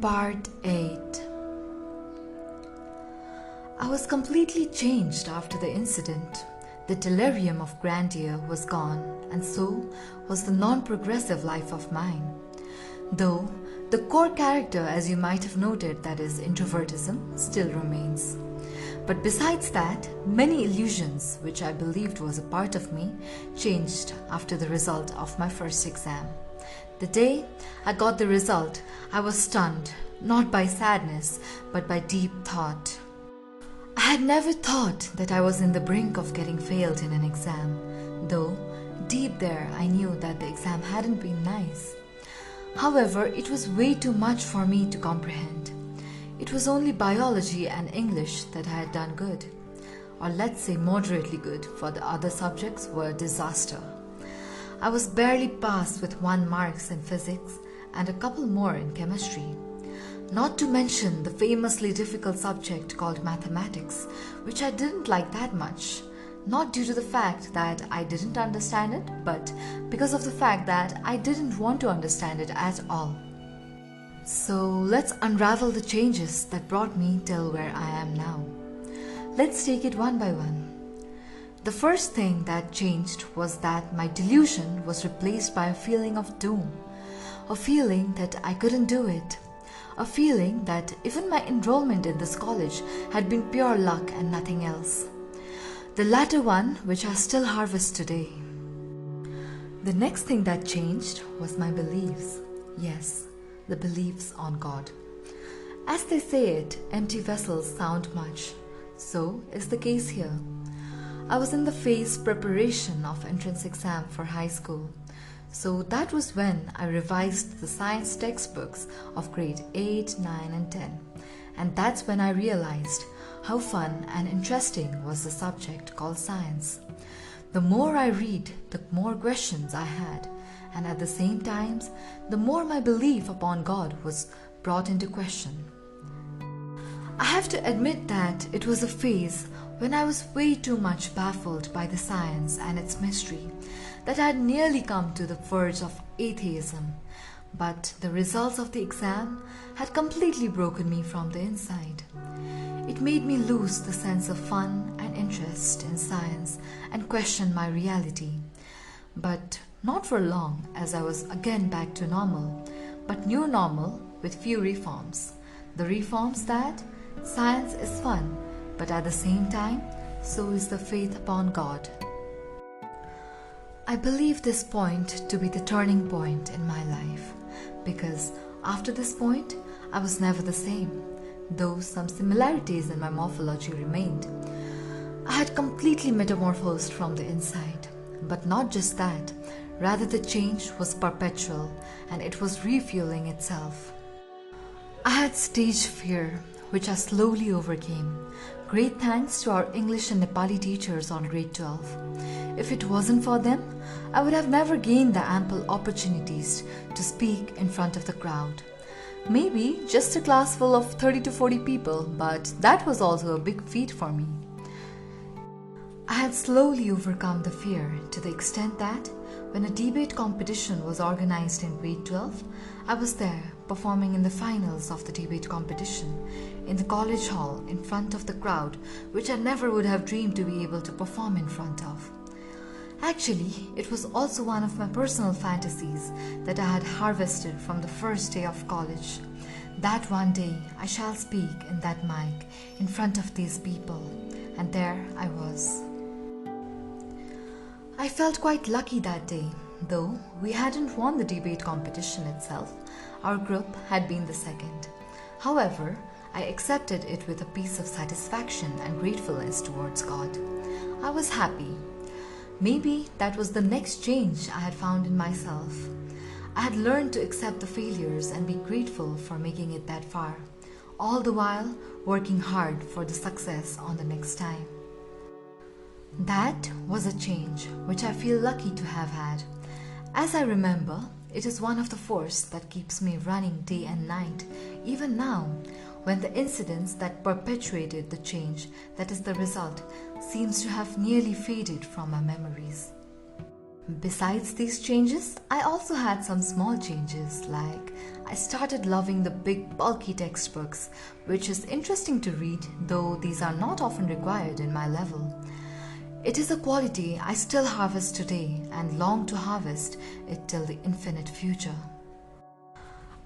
Part 8. I was completely changed after the incident. The delirium of grandeur was gone, and so was the non-progressive life of mine. Though the core character, as you might have noted, that is introvertism, still remains. But besides that, many illusions, which I believed was a part of me, changed after the result of my first exam. The day I got the result, I was stunned, not by sadness, but by deep thought. I had never thought that I was in the brink of getting failed in an exam, though deep there I knew that the exam hadn't been nice. However, it was way too much for me to comprehend. It was only biology and English that I had done good, or let's say moderately good, for the other subjects were a disaster. I was barely passed with 1 marks in physics and a couple more in chemistry. Not to mention the famously difficult subject called mathematics, which I didn't like that much. Not due to the fact that I didn't understand it, but because of the fact that I didn't want to understand it at all. So let's unravel the changes that brought me till where I am now. Let's take it one by one. The first thing that changed was that my delusion was replaced by a feeling of doom, a feeling that I couldn't do it, a feeling that even my enrollment in this college had been pure luck and nothing else. The latter one which I still harvest today. The next thing that changed was my beliefs. Yes, the beliefs on God. As they say it, empty vessels sound much. So is the case here. I was in the phase preparation of entrance exam for high school. So that was when I revised the science textbooks of grade 8, 9 and 10. And that's when I realized how fun and interesting was the subject called science. The more I read, the more questions I had, and at the same time, the more my belief upon God was brought into question. I have to admit that it was a phase when I was way too much baffled by the science and its mystery that I had nearly come to the verge of atheism. But the results of the exam had completely broken me from the inside. It made me lose the sense of fun and interest in science and question my reality. But not for long, as I was again back to normal, but new normal with few reforms. The reforms that science is fun, but at the same time, so is the faith upon God. I believe this point to be the turning point in my life, because after this point, I was never the same, though some similarities in my morphology remained. I had completely metamorphosed from the inside, but not just that, rather the change was perpetual and it was refueling itself. I had stage fear, which I slowly overcame. Great thanks to our English and Nepali teachers on grade 12. If it wasn't for them, I would have never gained the ample opportunities to speak in front of the crowd. Maybe just a class full of 30 to 40 people, but that was also a big feat for me. I had slowly overcome the fear to the extent that when a debate competition was organized in grade 12, I was there performing in the finals of the debate competition in the college hall in front of the crowd, which I never would have dreamed to be able to perform in front of. Actually, it was also one of my personal fantasies that I had harvested from the first day of college. That one day I shall speak in that mic in front of these people, and there I was. I felt quite lucky that day, though we hadn't won the debate competition itself. Our group had been the second. However, I accepted it with a piece of satisfaction and gratefulness towards God. I was happy. Maybe that was the next change I had found in myself. I had learned to accept the failures and be grateful for making it that far, all the while working hard for the success on the next time. That was a change which I feel lucky to have had. As I remember, it is one of the force that keeps me running day and night, even now, when the incidents that perpetuated the change that is the result seems to have nearly faded from my memories. Besides these changes, I also had some small changes, like I started loving the big bulky textbooks, which is interesting to read, though these are not often required in my level. It is a quality I still harvest today and long to harvest it till the infinite future.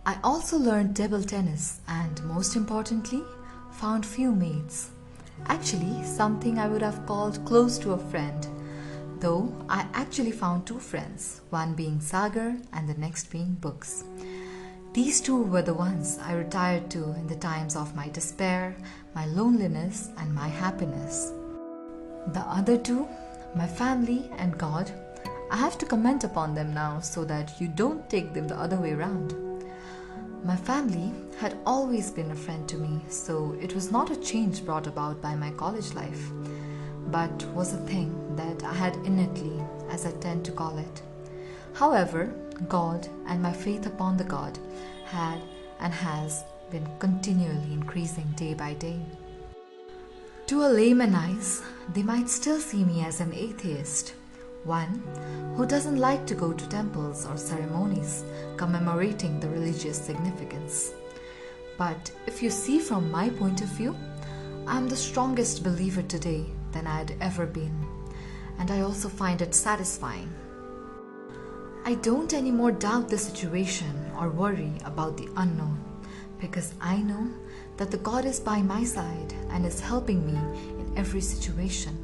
I also learned table tennis and, most importantly, found few mates. Actually, something I would have called close to a friend. Though I actually found two friends, one being Sagar and the next being books. These two were the ones I retired to in the times of my despair, my loneliness, and my happiness. The other two, my family and God, I have to comment upon them now so that you don't take them the other way around. My family had always been a friend to me, so it was not a change brought about by my college life, but was a thing that I had innately, as I tend to call it. However, God and my faith upon the God had and has been continually increasing day by day. To a layman's eyes, they might still see me as an atheist, one who doesn't like to go to temples or ceremonies commemorating the religious significance. But if you see from my point of view, I'm the strongest believer today than I had ever been, and I also find it satisfying. I don't anymore doubt the situation or worry about the unknown, because I know that the God is by my side and is helping me in every situation,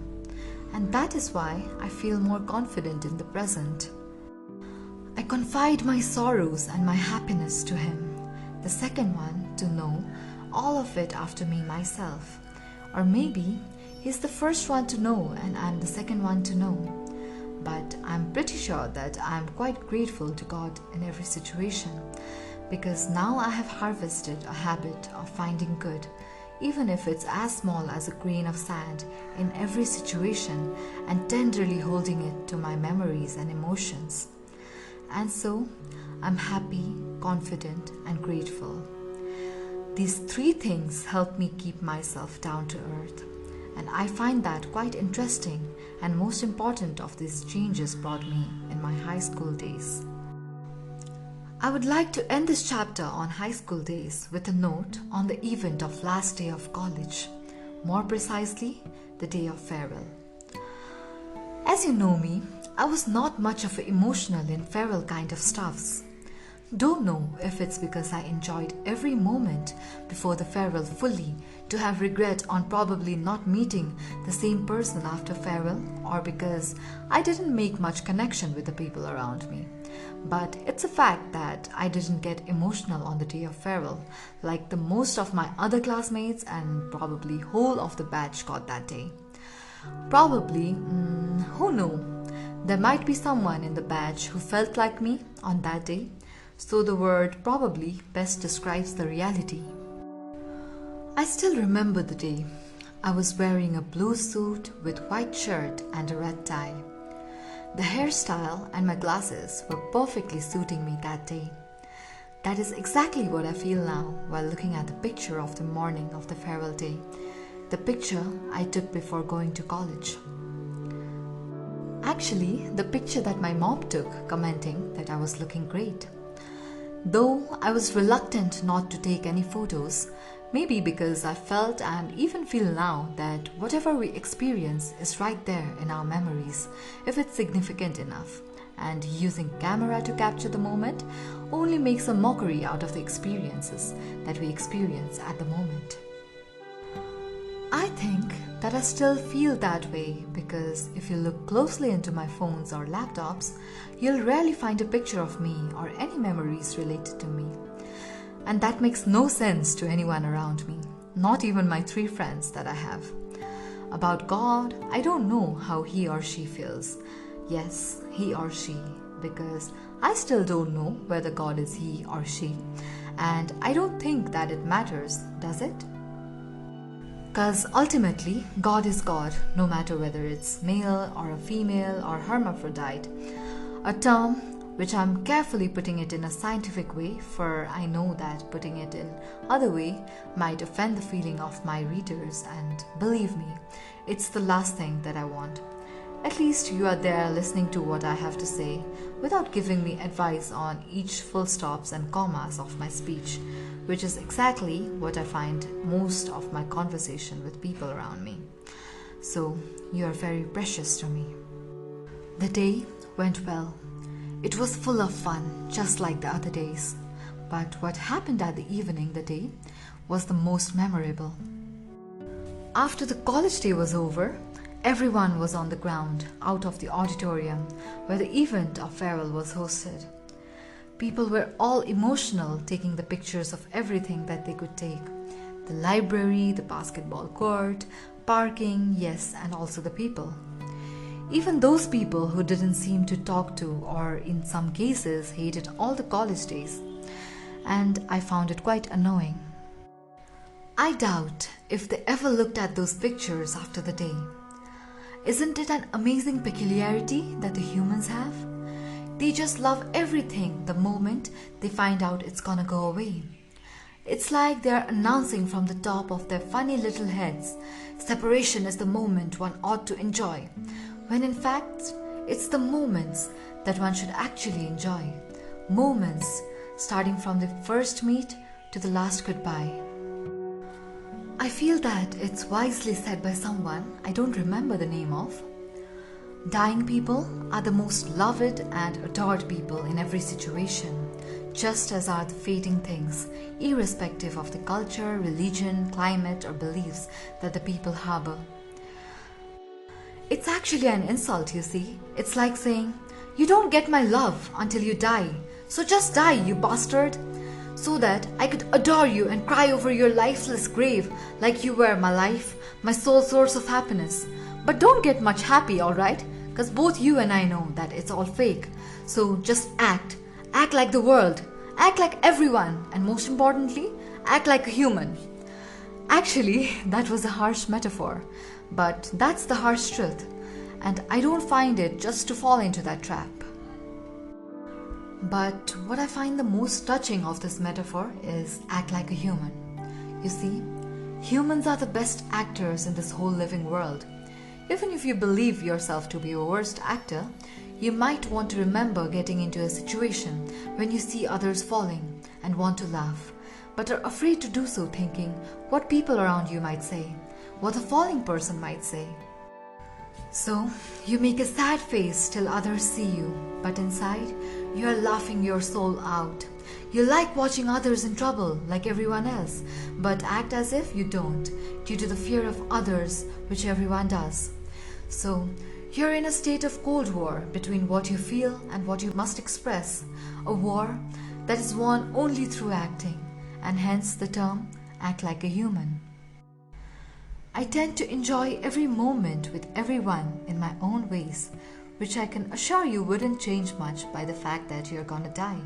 and that is why I feel more confident in the present. I confide my sorrows and my happiness to Him, the second one to know all of it after me myself, or maybe He's the first one to know and I'm the second one to know. But I'm pretty sure that I'm quite grateful to God in every situation, because now I have harvested a habit of finding good, even if it's as small as a grain of sand, in every situation, and tenderly holding it to my memories and emotions. And so, I'm happy, confident, and grateful. These three things help me keep myself down to earth, and I find that quite interesting and most important of these changes brought me in my high school days. I would like to end this chapter on high school days with a note on the event of last day of college, more precisely, the day of farewell. As you know me, I was not much of an emotional in farewell kind of stuffs. Don't know if it's because I enjoyed every moment before the farewell fully to have regret on probably not meeting the same person after farewell, or because I didn't make much connection with the people around me. But it's a fact that I didn't get emotional on the day of farewell like the most of my other classmates and probably whole of the batch got that day. Probably, who knew? There might be someone in the batch who felt like me on that day, so the word probably best describes the reality. I still remember the day. I was wearing a blue suit with white shirt and a red tie. The hairstyle and my glasses were perfectly suiting me that day. That is exactly what I feel now while looking at the picture of the morning of the farewell day, the picture I took before going to college. Actually, the picture that my mom took, commenting that I was looking great. Though I was reluctant not to take any photos, maybe because I felt and even feel now that whatever we experience is right there in our memories if it's significant enough, and using camera to capture the moment only makes a mockery out of the experiences that we experience at the moment. I think that I still feel that way because if you look closely into my phones or laptops, you'll rarely find a picture of me or any memories related to me. And that makes no sense to anyone around me, not even my 3 friends that I have. About God, I don't know how he or she feels. Yes, he or she, because I still don't know whether God is he or she. And I don't think that it matters, does it? Because ultimately, God is God, no matter whether it's male or a female or hermaphrodite. A term which I'm carefully putting it in a scientific way, for I know that putting it in other way might offend the feeling of my readers, and believe me, it's the last thing that I want. At least you are there listening to what I have to say without giving me advice on each full stops and commas of my speech, which is exactly what I find most of my conversation with people around me. So you are very precious to me. The day went well. It was full of fun, just like the other days. But what happened at the evening the day was the most memorable. After the college day was over, everyone was on the ground, out of the auditorium, where the event of farewell was hosted. People were all emotional, taking the pictures of everything that they could take. The library, the basketball court, parking, yes, and also the people. Even those people who didn't seem to talk to, or in some cases hated all the college days. And I found it quite annoying. I doubt if they ever looked at those pictures after the day. Isn't it an amazing peculiarity that the humans have? They just love everything the moment they find out it's gonna go away. It's like they're announcing from the top of their funny little heads, separation is the moment one ought to enjoy, when in fact, it's the moments that one should actually enjoy. Moments starting from the first meet to the last goodbye. I feel that it's wisely said by someone I don't remember the name of. Dying people are the most loved and adored people in every situation, just as are the fading things, irrespective of the culture, religion, climate, or beliefs that the people harbor. It's actually an insult, you see. It's like saying, "You don't get my love until you die, so just die, you bastard, so that I could adore you and cry over your lifeless grave like you were my life, my sole source of happiness. But don't get much happy, alright? Because both you and I know that it's all fake. So just act. Act like the world. Act like everyone. And most importantly, act like a human." Actually, that was a harsh metaphor. But that's the harsh truth. And I don't find it just to fall into that trap. But what I find the most touching of this metaphor is act like a human. You see, humans are the best actors in this whole living world. Even if you believe yourself to be a worst actor, you might want to remember getting into a situation when you see others falling and want to laugh, but are afraid to do so, thinking what people around you might say, what the falling person might say. So you make a sad face till others see you, but inside you are laughing your soul out. You like watching others in trouble like everyone else, but act as if you don't, due to the fear of others, which everyone does. So you're in a state of cold war between what you feel and what you must express, a war that is won only through acting, and hence the term act like a human. I tend to enjoy every moment with everyone in my own ways, which I can assure you wouldn't change much by the fact that you're gonna die.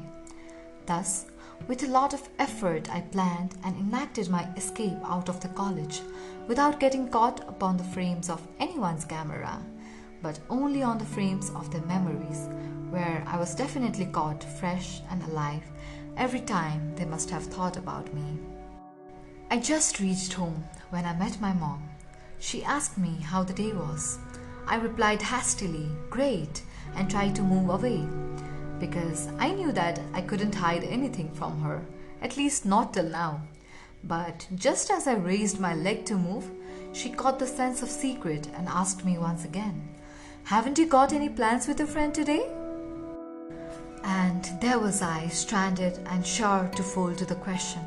Thus, with a lot of effort, I planned and enacted my escape out of the college without getting caught upon the frames of anyone's camera, but only on the frames of their memories, where I was definitely caught fresh and alive every time they must have thought about me. I just reached home when I met my mom. She asked me how the day was. I replied hastily, "Great," and tried to move away, because I knew that I couldn't hide anything from her, at least not till now. But just as I raised my leg to move, she caught the sense of secret and asked me once again, "Haven't you got any plans with a friend today?" And there was I, stranded and sure to fall to the question.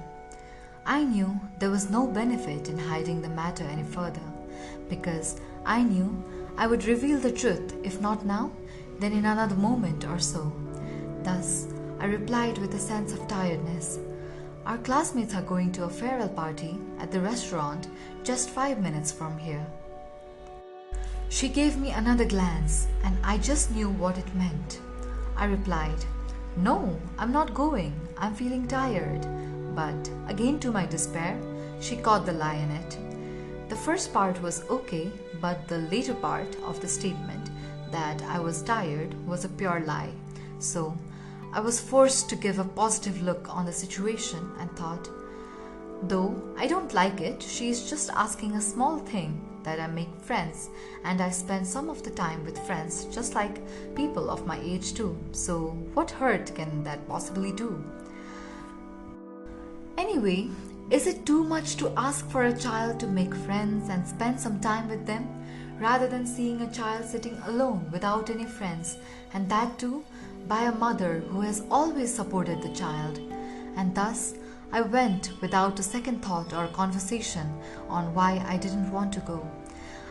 I knew there was no benefit in hiding the matter any further, because I knew I would reveal the truth, if not now, then in another moment or so. Thus, I replied with a sense of tiredness, "Our classmates are going to a farewell party at the restaurant just 5 minutes from here." She gave me another glance, and I just knew what it meant. I replied, "No, I'm not going. I'm feeling tired." But, again to my despair, she caught the lie in it. The first part was okay, but the later part of the statement, that I was tired, was a pure lie. So, I was forced to give a positive look on the situation and thought, Though I don't like it, she is just asking a small thing that I make friends, and I spend some of the time with friends just like people of my age too. So what hurt can that possibly do? Anyway, is it too much to ask for a child to make friends and spend some time with them, rather than seeing a child sitting alone without any friends, and that too by a mother who has always supported the child? And thus, I went without a second thought or conversation on why I didn't want to go.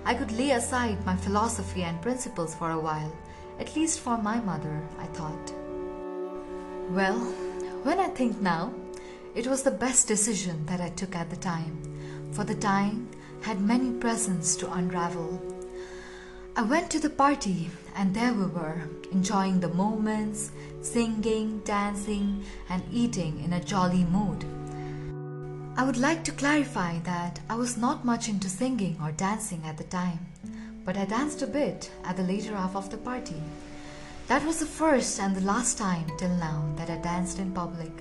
I could lay aside my philosophy and principles for a while, at least for my mother, I thought. Well, when I think now, it was the best decision that I took at the time, for the time had many presents to unravel. I went to the party, and there we were, enjoying the moments, singing, dancing, and eating in a jolly mood. I would like to clarify that I was not much into singing or dancing at the time, but I danced a bit at the later half of the party. That was the first and the last time till now that I danced in public.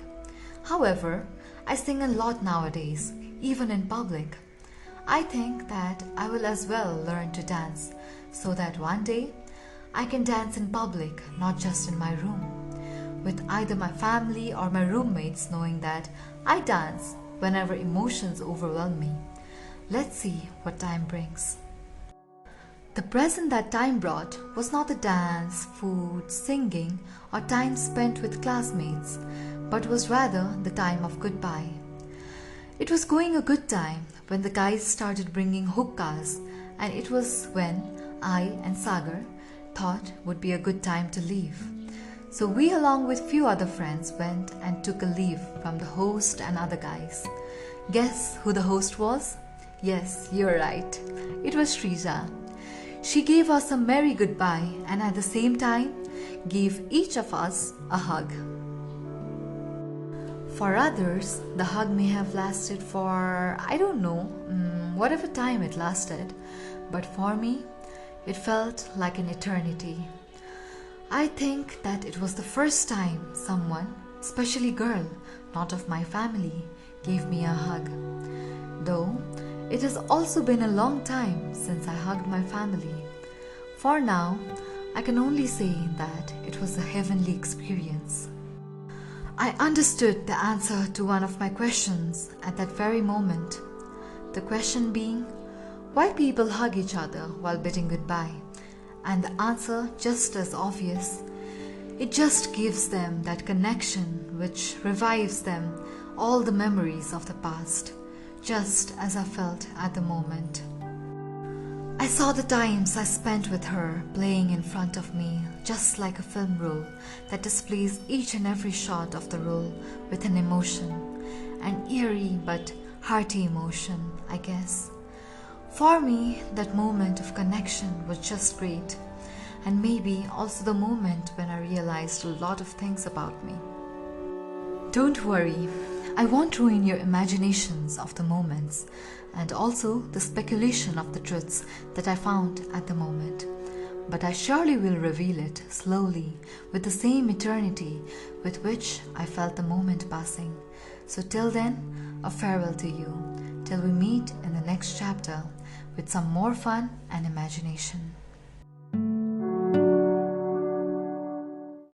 However, I sing a lot nowadays, even in public. I think that I will as well learn to dance, so that one day I can dance in public, not just in my room, with either my family or my roommates knowing that I dance whenever emotions overwhelm me. Let's see what time brings. The present that time brought was not the dance, food, singing, or time spent with classmates, but was rather the time of goodbye. It was going a good time when the guys started bringing hookahs, and it was when I and Sagar thought would be a good time to leave. So we, along with few other friends, went and took a leave from the host and other guys. Guess who the host was? Yes, you're right. It was Shrija. She gave us a merry goodbye and at the same time gave each of us a hug. For others, the hug may have lasted for, I don't know, whatever time it lasted. But for me, it felt like an eternity. I think that it was the first time someone, especially girl, not of my family, gave me a hug. Though it has also been a long time since I hugged my family. For now, I can only say that it was a heavenly experience. I understood the answer to one of my questions at that very moment. The question being, why people hug each other while bidding goodbye? And the answer just as obvious. It just gives them that connection which revives them all the memories of the past, just as I felt at the moment. I saw the times I spent with her playing in front of me, just like a film roll that displays each and every shot of the roll with an emotion, an eerie but hearty emotion, I guess. For me, that moment of connection was just great, and maybe also the moment when I realized a lot of things about me. Don't worry, I won't ruin your imaginations of the moments and also the speculation of the truths that I found at the moment. But I surely will reveal it slowly with the same eternity with which I felt the moment passing. So till then, a farewell to you, till we meet in the next chapter with some more fun and imagination.